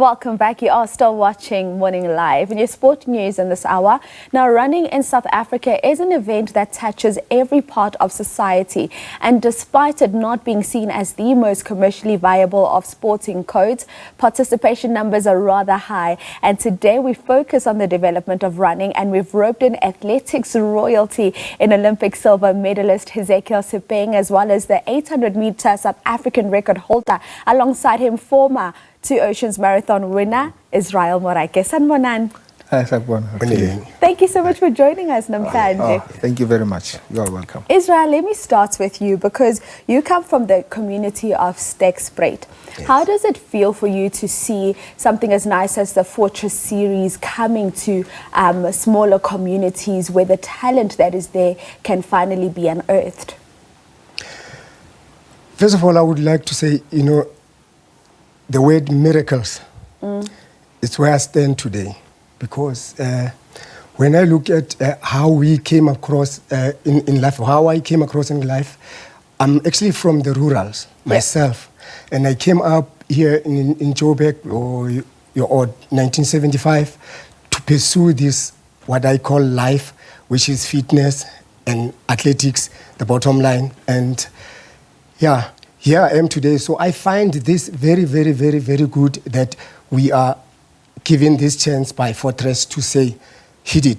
Welcome back. You are still watching Morning Live and your sport news in this hour. Now, running in South Africa is an event that touches every part of society. And despite it not being seen as the most commercially viable of sporting codes, participation numbers are rather high. And today we focus on the development of running, and we've roped in athletics royalty in Olympic silver medalist Ezekiel Sepeng, as well as the 800-meter South African record holder. Alongside him, former Two Oceans Marathon winner, Israel Moraike. Sanbonan. Hi, Sanbonan. Thank you so much for joining us, Namhlanje. Thank you very much. You are welcome. Israel, let me start with you because you come from the community of Stekspruit. Yes. How does it feel for you to see something as nice as the Fortress series coming to smaller communities where the talent that is there can finally be unearthed? First of all, I would like to say, the word miracles is where I stand today, because when I look at how we came across in life, how I came across in life, I'm actually from the rurals myself, and I came up here in Joburg or 1975 to pursue this, what I call life, which is fitness and athletics, the bottom line, and here I am today. So I find this very, very, very, very good that we are given this chance by Fortress to say, hit it.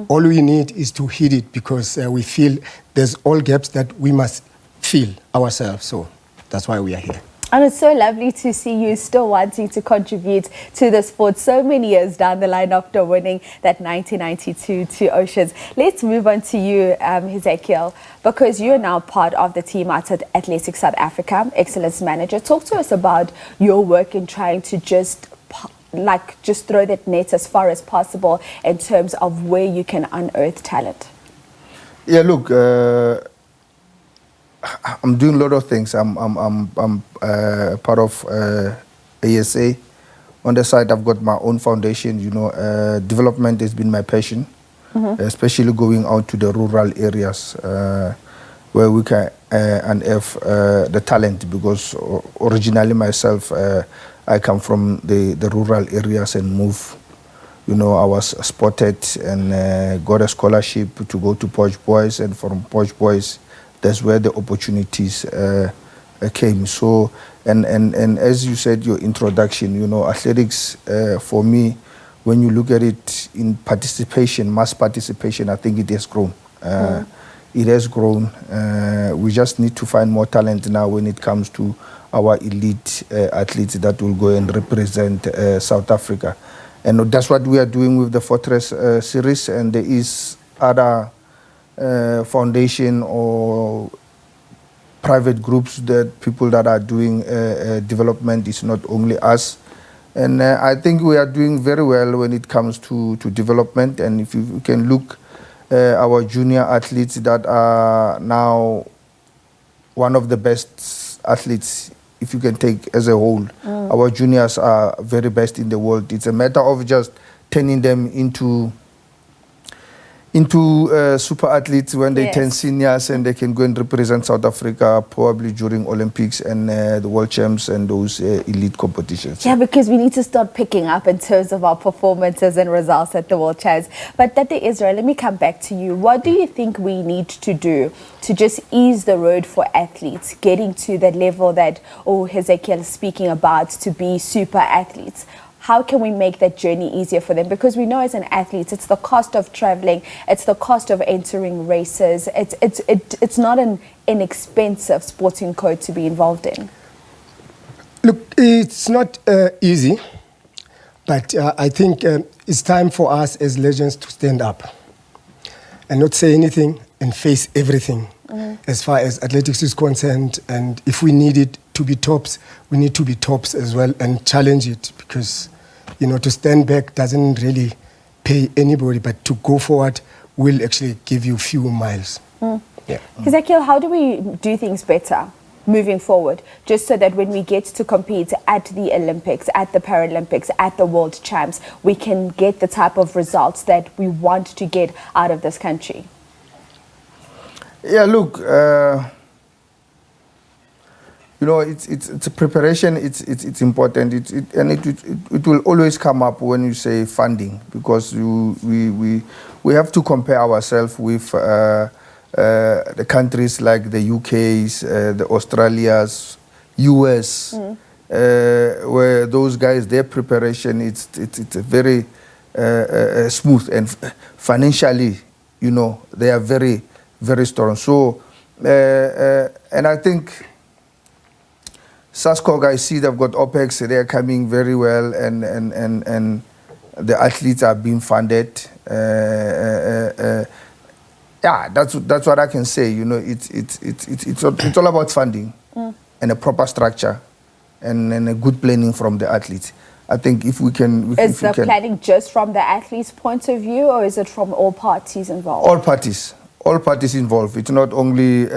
All we need is to hit it, because we feel there's all gaps that we must fill ourselves. So that's why we are here. And it's so lovely to see you still wanting to contribute to the sport so many years down the line after winning that 1992 Two Oceans. Let's move on to you, Ezekiel, because you're now part of the team at Athletics South Africa, Excellence Manager. Talk to us about your work in trying to just throw that net as far as possible in terms of where you can unearth talent. Yeah, look, I'm doing a lot of things. I'm part of ASA. On the side, I've got my own foundation. Development has been my passion, especially going out to the rural areas where we can unearth the talent. Because originally myself, I come from the rural areas and move. I was spotted and got a scholarship to go to Poch Boys, and from Poch Boys, that's where the opportunities came. So, and as you said, your introduction, athletics, for me, when you look at it in participation, mass participation, I think it has grown. It has grown. We just need to find more talent now when it comes to our elite athletes that will go and represent South Africa. And that's what we are doing with the Fortress series, and there is other foundation or private groups, that people that are doing development. Is not only us, and I think we are doing very well when it comes to development. And if you can look our junior athletes that are now one of the best athletes, if you can take as a whole, our juniors are very best in the world. It's a matter of just turning them into super athletes when they turn seniors, and they can go and represent South Africa probably during Olympics and the World Champs and those elite competitions. Yeah, because we need to start picking up in terms of our performances and results at the World Champs. But Tate Israel, let me come back to you. What do you think we need to do to just ease the road for athletes getting to the level that Ezekiel is speaking about, to be super athletes? How can we make that journey easier for them? Because we know as an athlete, it's the cost of traveling, it's the cost of entering races. It's not an inexpensive sporting code to be involved in. Look, it's not easy, but I think it's time for us as legends to stand up and not say anything and face everything as far as athletics is concerned. And if we need it to be tops, we need to be tops as well and challenge it, because to stand back doesn't really pay anybody, but to go forward will actually give you few miles. Ezekiel, how do we do things better moving forward, just so that when we get to compete at the Olympics, at the Paralympics, at the World Champs, we can get the type of results that we want to get out of this country? Yeah, look, you know, it's a preparation. It's important. It will always come up when you say funding, because we have to compare ourselves with the countries like the UK's, the Australias, US, where those guys, their preparation it's very smooth, and financially, you know, they are very, very strong. So, and I think SASCOG, I see they've got OPEX, they are coming very well, and the athletes are being funded. Yeah, that's what I can say. You know, it's all about funding and a proper structure and a good planning from the athletes. I think if we can... Is the planning just from the athletes' point of view, or is it from all parties involved? All parties. All parties involved. It's not only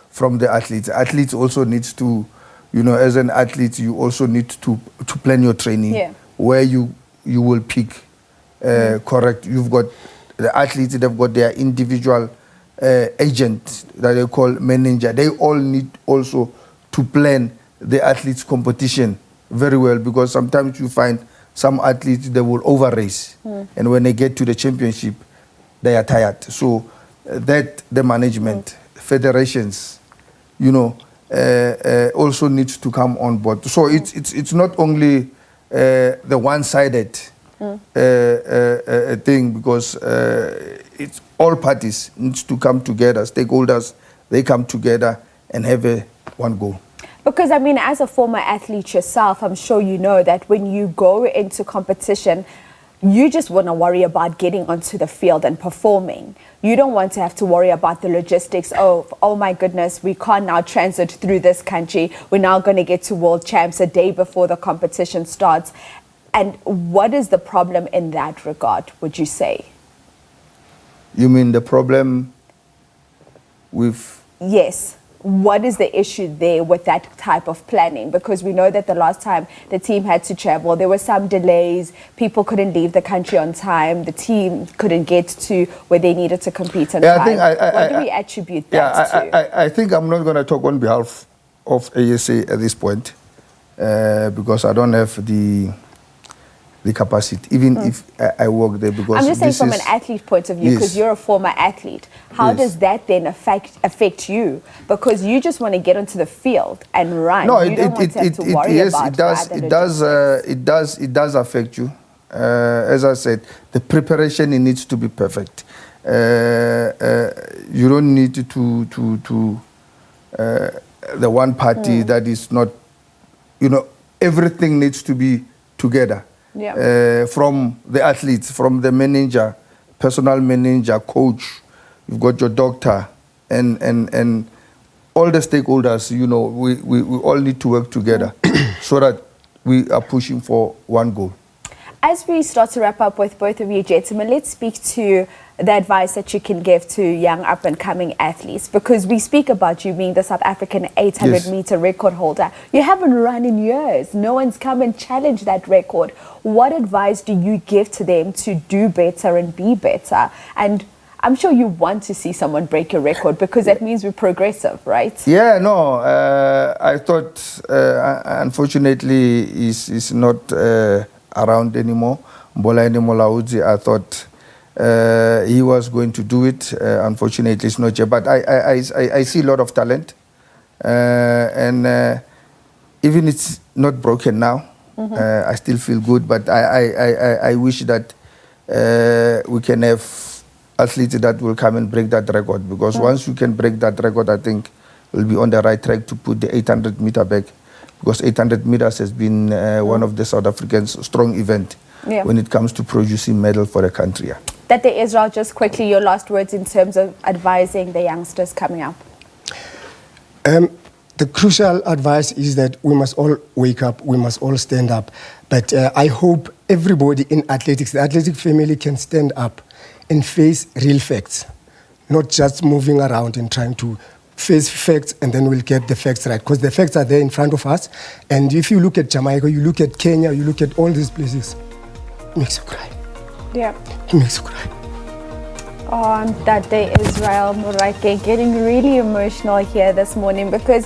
from the athletes. Athletes also needs to, you know, as an athlete, you also need to plan your training, where you will pick correct. You've got the athletes, they've got their individual agent that they call manager. They all need also to plan the athletes' competition very well, because sometimes you find some athletes, they will over race, and when they get to the championship, they are tired. So that the management, federations, you know, also needs to come on board. So it's not only the one-sided thing, because it's all parties needs to come together. Stakeholders, they come together and have one goal. Because, I mean, as a former athlete yourself, I'm sure you know that when you go into competition, you just want to worry about getting onto the field and performing. You don't want to have to worry about the logistics. Oh my goodness, we can't now transit through this country. We're now going to get to World Champs a day before the competition starts. And what is the problem in that regard, would you say? You mean the problem with... Yes. What is the issue there with that type of planning? Because we know that the last time the team had to travel, there were some delays. People couldn't leave the country on time. The team couldn't get to where they needed to compete on time. What do we attribute that to? I think I'm not going to talk on behalf of ASA at this point, because I don't have the capacity, even if I work there. Because I'm just saying from an athlete point of view, because you're a former athlete. How does that then affect you? Because you just want to get onto the field and run. No, you don't want to have to worry about it does affect you. As I said, the preparation, it needs to be perfect. You don't need to the one party that is not, you know, everything needs to be together. From the athletes, from the manager, personal manager, coach, you've got your doctor, and all the stakeholders, you know, we all need to work together so that we are pushing for one goal. As we start to wrap up with both of you gentlemen, let's speak to the advice that you can give to young up-and-coming athletes, because we speak about you being the South African 800-meter record holder. You haven't run in years. No one's come and challenged that record. What advice do you give to them to do better and be better? And I'm sure you want to see someone break a record, because that means we're progressive, right? Yeah, no. I thought, unfortunately, he's not around anymore. Mbolaini Molaudzi, I thought he was going to do it. Unfortunately, it's not yet. But I see a lot of talent. And even it's not broken now, I still feel good. But I wish that we can have athletes that will come and break that record. Because once you can break that record, I think we'll be on the right track to put the 800-meter back. Because 800 meters has been one of the South Africans' strong event when it comes to producing medal for the country. Dr. Israel, just quickly, your last words in terms of advising the youngsters coming up. The crucial advice is that we must all wake up, we must all stand up. But I hope everybody in athletics, the athletic family, can stand up and face real facts, not just moving around and trying to face facts, and then we'll get the facts right, because the facts are there in front of us. And if you look at Jamaica, you look at Kenya, you look at all these places, it makes you cry. Yeah. It makes you cry. On that day, Israel Murake, getting really emotional here this morning, because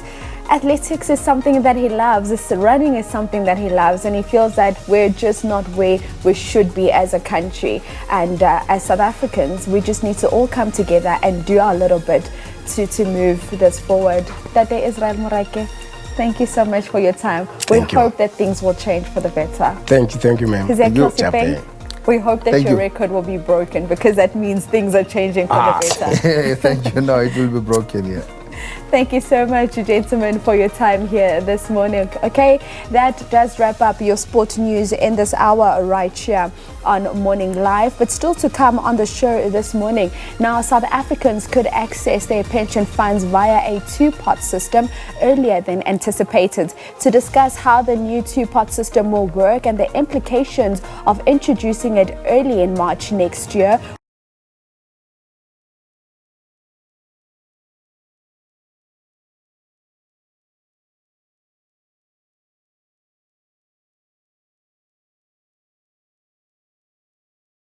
athletics is something that he loves. Running is something that he loves, and he feels that we're just not where we should be as a country. And as South Africans, we just need to all come together and do our little bit to move this forward. Tate Israel Morake, thank you so much for your time. We hope that things will change for the better. Thank you, ma'am. We hope that your record will be broken, because that means things are changing for the better. Thank you. No, it will be broken, yeah. Thank you so much, gentlemen, for your time here this morning. Okay, that does wrap up your sport news in this hour right here on Morning Live. But still to come on the show this morning. Now, South Africans could access their pension funds via a two-pot system earlier than anticipated. To discuss how the new two-pot system will work and the implications of introducing it early in March next year,